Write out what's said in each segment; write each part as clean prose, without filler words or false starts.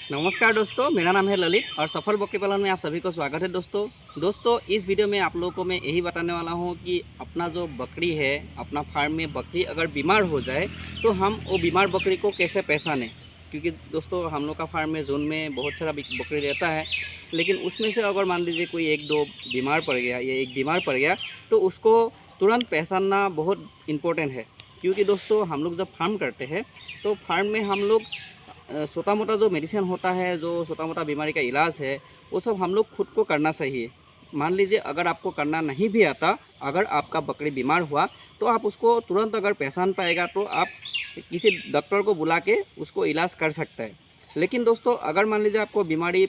नमस्कार दोस्तों, मेरा नाम है ललित और सफल बकरी पालन में आप सभी को स्वागत है। दोस्तों इस वीडियो में आप लोगों को मैं यही बताने वाला हूं कि अपना जो बकरी है, अपना फार्म में बकरी अगर बीमार हो जाए तो हम वो बीमार बकरी को कैसे पहचानें। क्योंकि दोस्तों हम लोग का फार्म में जोन में बहुत सारा बकरी रहता है, लेकिन उसमें से अगर मान लीजिए कोई एक दो बीमार पड़ गया या एक बीमार पड़ गया तो उसको तुरंत पहचानना बहुत इम्पोर्टेंट है। क्योंकि दोस्तों हम लोग जब फार्म करते हैं तो फार्म में हम लोग छोटा मोटा जो मेडिसिन होता है, जो छोटा मोटा बीमारी का इलाज है, वो सब हम लोग खुद को करना चाहिए। मान लीजिए अगर आपको करना नहीं भी आता, अगर आपका बकरी बीमार हुआ तो आप उसको तुरंत अगर पहचान पाएगा तो आप किसी डॉक्टर को बुला के उसको इलाज कर सकते हैं। लेकिन दोस्तों अगर मान लीजिए आपको बीमारी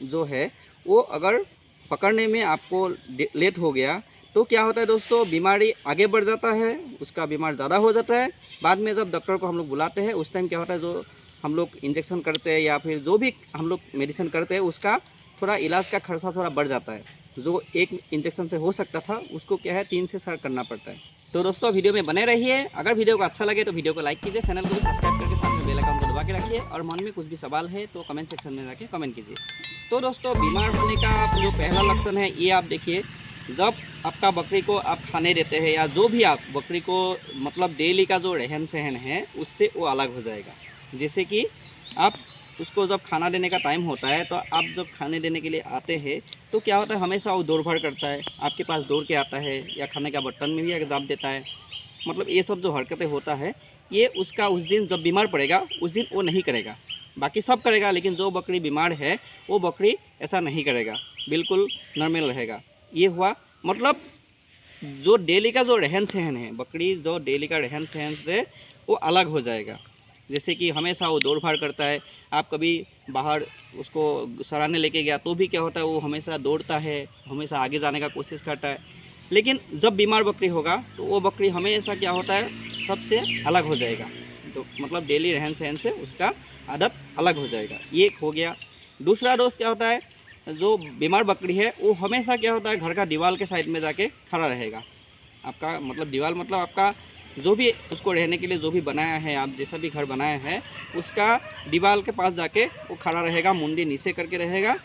जो है वो अगर पकड़ने में आपको लेट हो गया तो क्या होता है दोस्तों, बीमारी आगे बढ़ जाता है, उसका बीमार ज़्यादा हो जाता है। बाद में जब डॉक्टर को हम लोग बुलाते हैं उस टाइम क्या होता है, जो हम लोग इंजेक्शन करते हैं या फिर जो भी हम लोग मेडिसिन करते हैं उसका थोड़ा इलाज का खर्चा थोड़ा बढ़ जाता है। जो एक इंजेक्शन से हो सकता था उसको क्या है 3 से 4 करना पड़ता है। तो दोस्तों वीडियो में बने रहिए। अगर वीडियो को अच्छा लगे तो वीडियो को लाइक कीजिए, चैनल को भी सब्सक्राइब करके साथ में बेल आइकन को दबा के रखिए और मन में कुछ भी सवाल है तो कमेंट सेक्शन में जाके कमेंट कीजिए। तो दोस्तों बीमार होने का जो पहला लक्षण है ये आप देखिए, जब आपका बकरी को आप खाने देते हैं या जो भी आप बकरी को मतलब डेली का जो रहन सहन है उससे वो अलग हो जाएगा। जैसे कि आप उसको जब खाना देने का टाइम होता है तो आप जब खाने देने के लिए आते हैं तो क्या होता है, हमेशा वो दौड़ भाड़ करता है, आपके पास दौड़ के आता है या खाने का बर्तन में भी दाब देता है। मतलब ये सब जो हरकतें होता है ये उसका उस दिन जब बीमार पड़ेगा उस दिन वो नहीं करेगा। बाकी सब करेगा, लेकिन जो बकरी बीमार है वो बकरी ऐसा नहीं करेगा, बिल्कुल नॉर्मल रहेगा। ये हुआ मतलब जो डेली का जो रहन सहन है, बकरी जो डेली का रहन सहन से वो अलग हो जाएगा। जैसे कि हमेशा वो दौड़ भाड़ करता है, आप कभी बाहर उसको सराहने लेके गया तो भी क्या होता है, वो हमेशा दौड़ता है, हमेशा आगे जाने का कोशिश करता है। लेकिन जब बीमार बकरी होगा तो वो बकरी हमेशा क्या होता है, सबसे अलग हो जाएगा। तो मतलब डेली रहन सहन से उसका आदत अलग हो जाएगा। ये हो गया। दूसरा दोस्त क्या होता है, जो बीमार बकरी है वो हमेशा क्या होता है, घर का दीवार के साइड में जाके खड़ा रहेगा। आपका मतलब दीवार मतलब आपका जो भी उसको रहने के लिए जो भी बनाया है, आप जैसा भी घर बनाया है उसका दीवार के पास जाके वो खड़ा रहेगा, मुंडी नीचे करके रहेगा।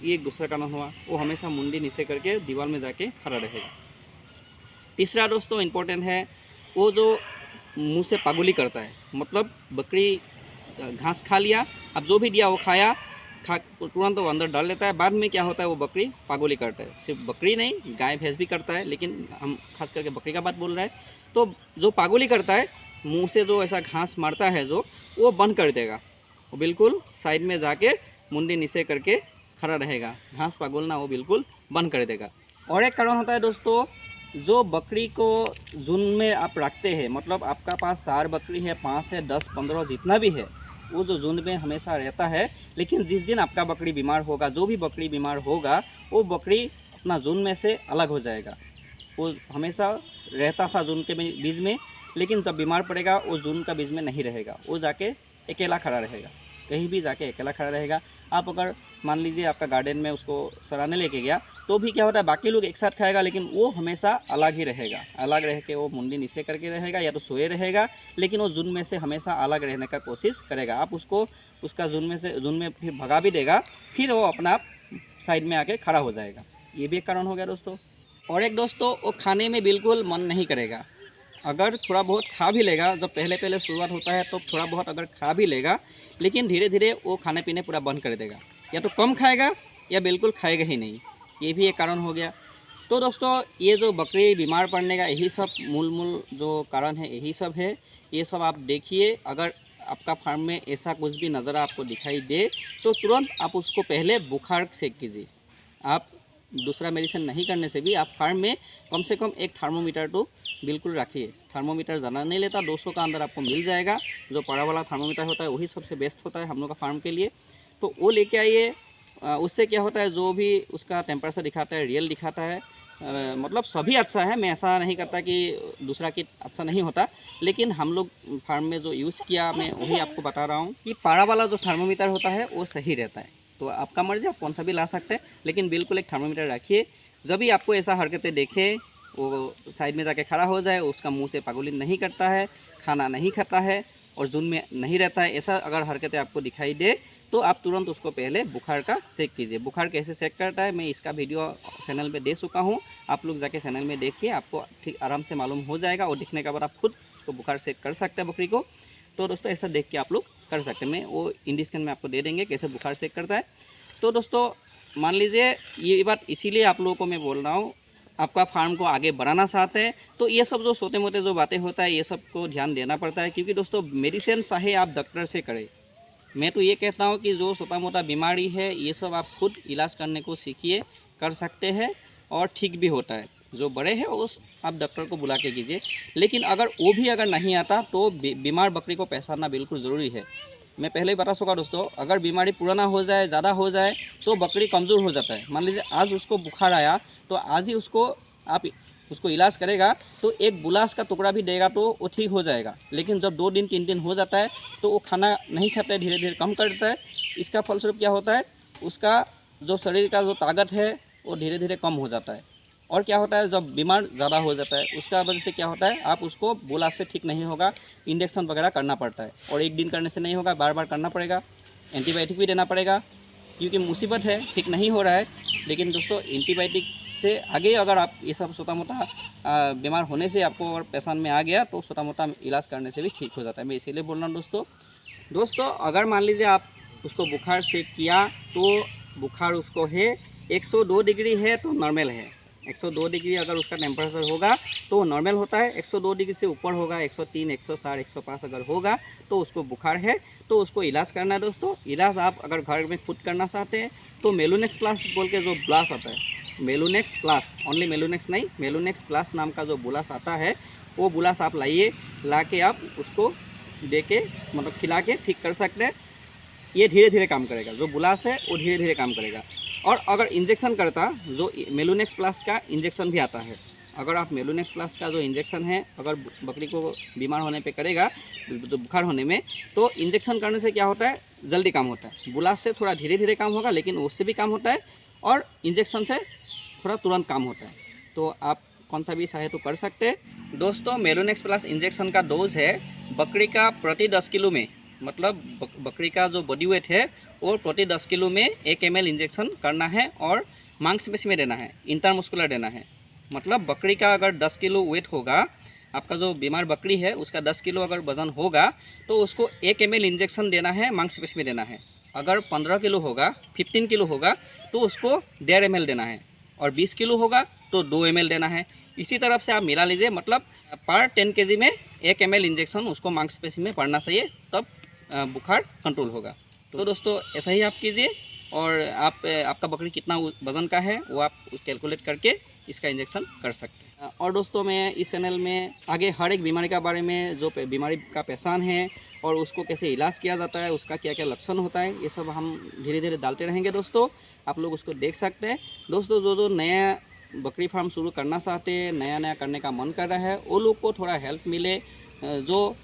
ये एक दूसरा कारण हुआ, वो हमेशा मुंडी नीचे करके दीवार में जाके खड़ा रहेगा। तीसरा दोस्तों इम्पोर्टेंट है, वो जो मुंह से पागुली करता है। मतलब बकरी घास खा लिया, अब जो भी दिया वो खाया, खा तुरंत वो अंदर डाल लेता है। बाद में क्या होता है, वो बकरी पागुली करता है। सिर्फ बकरी नहीं, गाय भैंस भी करता है, लेकिन हम खास करके बकरी का बात बोल रहे हैं। तो जो पागुली करता है, मुंह से जो ऐसा घास मारता है जो, वो बंद कर देगा। वो बिल्कुल साइड में जाके मुंडी नीचे करके खड़ा रहेगा, घास पागुलना वो बिल्कुल बंद कर देगा। और एक कारण होता है दोस्तों, जो बकरी को झुंड में आप रखते हैं, मतलब आपका पास 4 बकरी है, 5 है, 10, 15 जितना भी है, वो जो झुंड में हमेशा रहता है। लेकिन जिस दिन आपका बकरी बीमार होगा, जो भी बकरी बीमार होगा, वो बकरी अपना झुंड में से अलग हो जाएगा। वो हमेशा रहता था झुंड के बीच में, लेकिन जब बीमार पड़ेगा वो झुंड का बीच में नहीं रहेगा, वो जाके अकेला खड़ा रहेगा, कहीं भी जाके अकेला खड़ा रहेगा। आप अगर मान लीजिए आपका गार्डन में उसको सराहने लेके गया तो भी क्या होता है, बाकी लोग एक साथ खाएगा, लेकिन वो हमेशा अलग ही रहेगा। अलग रह के वो मुंडी नीचे करके रहेगा या तो सोए रहेगा, लेकिन वो झुंड में से हमेशा अलग रहने का कोशिश करेगा। आप उसको उसका झुंड में फिर भगा भी देगा, फिर वो अपना आप साइड में आके खड़ा हो जाएगा। ये भी एक कारण हो गया दोस्तों। और एक दोस्तों, वो खाने में बिल्कुल मन नहीं करेगा। अगर थोड़ा बहुत खा भी लेगा, जब पहले पहले शुरुआत होता है तो थोड़ा बहुत अगर खा भी लेगा, लेकिन धीरे धीरे वो खाने पीने पूरा बंद कर देगा। या तो कम खाएगा या बिल्कुल खाएगा ही नहीं। ये भी एक कारण हो गया। तो दोस्तों ये जो बकरी बीमार पड़ने का यही सब मूल जो कारण है, यही सब है। ये सब आप देखिए, अगर आपका फार्म में ऐसा कुछ भी नज़र आपको दिखाई दे तो तुरंत आप उसको पहले बुखार चेक कीजिए। आप दूसरा मेडिसिन नहीं करने से भी आप फार्म में कम से कम एक थर्मोमीटर तो बिल्कुल रखिए। थर्मोमीटर ज़्यादा नहीं लेता, 200 का अंदर आपको मिल जाएगा। जो बड़ा वाला थर्मोमीटर होता है वही सबसे बेस्ट होता है हम लोग का फार्म के लिए, तो वो लेके आइए। उससे क्या होता है, जो भी उसका टेम्परेचर दिखाता है, रियल दिखाता है। मतलब सभी अच्छा है, मैं ऐसा नहीं करता कि दूसरा किट अच्छा नहीं होता, लेकिन हम लोग फार्म में जो यूज़ किया मैं वही आपको बता रहा हूँ कि पारा वाला जो थर्मोमीटर होता है वो सही रहता है। तो आपका मर्जी, आप कौन सा भी ला सकते हैं, लेकिन बिल्कुल एक थर्मोमीटर रखिए। जब भी आपको ऐसा हरकतें देखे, वो साइड में जाके खड़ा हो जाए, उसका मुंह से पागुली नहीं करता है, खाना नहीं खाता है और जून में नहीं रहता है, ऐसा अगर हरकतें आपको दिखाई दे तो आप तुरंत उसको पहले बुखार का चेक कीजिए। बुखार कैसे चेक करता है मैं इसका वीडियो चैनल पे दे चुका हूँ, आप लोग जाके चैनल में देखिए, आपको ठीक आराम से मालूम हो जाएगा। और दिखने के बाद आप खुद उसको बुखार चेक कर सकते हैं बकरी को। तो दोस्तों ऐसा देख के आप लोग कर सकते हैं, मैं वो इंडी स्कैन में आपको दे देंगे कैसे बुखार चेक करता है। तो दोस्तों मान लीजिए ये बात इसीलिए आप लोगों को मैं बोल रहा हूँ, आपका फार्म को आगे बढ़ाना चाहते हैं तो ये सब जो छोटे मोटे जो बातें होता है ये सब को ध्यान देना पड़ता है। क्योंकि दोस्तों मेडिसिन चाहे आप डॉक्टर से करें, मैं तो ये कहता हूँ कि जो छोटा मोटा बीमारी है ये सब आप खुद इलाज करने को सीखिए, कर सकते हैं और ठीक भी होता है। जो बड़े हैं उस आप डॉक्टर को बुला के कीजिए। लेकिन अगर वो भी अगर नहीं आता तो बीमार बकरी को पहचानना बिल्कुल ज़रूरी है। मैं पहले ही बता चुका दोस्तों, अगर बीमारी पुराना हो जाए, ज़्यादा हो जाए तो बकरी कमज़ोर हो जाता है। मान लीजिए आज उसको बुखार आया तो आज ही उसको इलाज करेगा तो एक बुलास का टुकड़ा भी देगा तो वो ठीक हो जाएगा। लेकिन जब 2 दिन 3 दिन हो जाता है तो वो खाना नहीं खाता है, धीरे धीरे कम करता है। इसका फलस्वरूप क्या होता है, उसका जो शरीर का जो ताकत है वो धीरे धीरे कम हो जाता है। और क्या होता है, जब बीमार ज़्यादा हो जाता है उसका वजह से क्या होता है, आप उसको बुलास से ठीक नहीं होगा, इंजेक्शन वगैरह करना पड़ता है। और एक दिन करने से नहीं होगा, बार बार करना पड़ेगा, एंटीबायोटिक भी देना पड़ेगा। क्योंकि मुसीबत है, ठीक नहीं हो रहा है। लेकिन दोस्तों एंटीबायोटिक से आगे अगर आप ये सब छोटा मोटा बीमार होने से आपको अगर परेशान में आ गया तो छोटा मोटा इलाज करने से भी ठीक हो जाता है। मैं इसीलिए बोल रहा हूँ दोस्तों अगर मान लीजिए आप उसको बुखार चेक किया तो बुखार उसको है 102 डिग्री है तो नॉर्मल है। 102 डिग्री अगर उसका टेम्परेचर होगा तो नॉर्मल होता है। 102 डिग्री से ऊपर होगा, 103, 104, 105 अगर होगा तो उसको बुखार है, तो उसको इलाज करना है। दोस्तों इलाज आप अगर घर में खुद करना चाहते हैं तो मेलोनेक्स प्लस बोल के जो बुलास आता है, मेलोनेक्स प्लस, ओनली मेलोनेक्स नहीं, मेलोनेक्स प्लस नाम का जो बुलास आता है वो बुलास आप लाइए, ला के आप उसको दे के मतलब खिला के ठीक कर सकते हैं। ये धीरे धीरे काम करेगा, जो बुलास है वो धीरे धीरे काम करेगा। और अगर इंजेक्शन करता, जो मेलोनेक्स प्लस का इंजेक्शन भी आता है, अगर आप मेलोनेक्स प्लस का जो इंजेक्शन है अगर बकरी को बीमार होने पे करेगा, जो बुखार होने में, तो इंजेक्शन करने से क्या होता है, जल्दी काम होता है। बुलास से थोड़ा धीरे धीरे काम होगा लेकिन उससे भी काम होता है, और इंजेक्शन से थोड़ा तुरंत काम होता है। तो आप कौन सा भी चाहे तो कर सकते हैं। दोस्तों मेलोनेक्स प्लस इंजेक्शन का डोज है बकरी का प्रति 10 किलो में, मतलब बकरी का जो बॉडी वेट है और प्रति 10 किलो में 1 ml इंजेक्शन करना है और मांसपेशी में देना है, इंटरमस्कुलर देना है। मतलब बकरी का अगर 10 किलो वेट होगा, आपका जो बीमार बकरी है उसका 10 किलो अगर वजन होगा तो उसको 1 ml इंजेक्शन देना है, मांसपेशी में देना है। अगर 15 किलो होगा, 15 किलो होगा तो उसको 1.5 ml देना है, और 20 किलो होगा तो 2 ml देना है। इसी तरफ से आप मिला लीजिए, मतलब पर 10 kg में 1 ml इंजेक्शन उसको मांसपेशी में पड़ना चाहिए, तब बुखार कंट्रोल होगा। तो दोस्तों ऐसा ही आप कीजिए, और आपका बकरी कितना वज़न का है वो आप कैलकुलेट करके इसका इंजेक्शन कर सकते हैं। और दोस्तों मैं इस चैनल में आगे हर एक बीमारी का बारे में, जो बीमारी का पहचान है और उसको कैसे इलाज किया जाता है, उसका क्या क्या लक्षण होता है, ये सब हम धीरे धीरे डालते रहेंगे। दोस्तों आप लोग उसको देख सकते हैं। दोस्तों जो नया बकरी फार्म शुरू करना चाहते हैं, नया नया करने का मन कर रहा है, वो लोग को थोड़ा हेल्प मिले। जो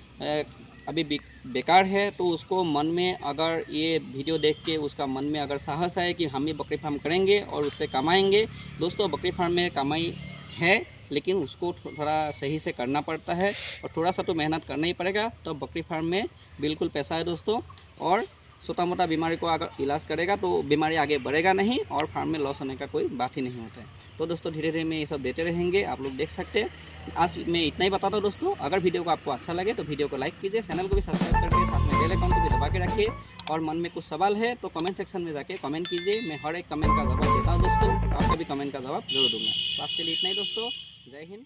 अभी बेकार है तो उसको मन में अगर ये वीडियो देख के उसका मन में अगर साहस है कि हम भी बकरी फार्म करेंगे और उससे कमाएंगे। दोस्तों बकरी फार्म में कमाई है लेकिन उसको थोड़ा सही से करना पड़ता है, और थोड़ा सा तो मेहनत करना ही पड़ेगा। तो बकरी फार्म में बिल्कुल पैसा है दोस्तों, और छोटा मोटा बीमारी को अगर इलाज करेगा तो बीमारी आगे बढ़ेगा नहीं, और फार्म में लॉस होने का कोई बात ही नहीं होता है। तो दोस्तों धीरे धीरे मैं ये सब देते रहेंगे, आप लोग देख सकते हैं। आज मैं इतना ही बताता हूँ दोस्तों। अगर वीडियो को आपको अच्छा लगे तो वीडियो को लाइक कीजिए, चैनल को भी सब्सक्राइब करके साथ में बेल आइकन को भी दबा के रखिए, और मन में कुछ सवाल है तो कमेंट सेक्शन में जाके कमेंट कीजिए। मैं हर एक कमेंट का जवाब देता हूँ दोस्तों, आपका भी कमेंट का जवाब जरूर दूंगा। तो आज के लिए इतना ही दोस्तों, जय हिंद।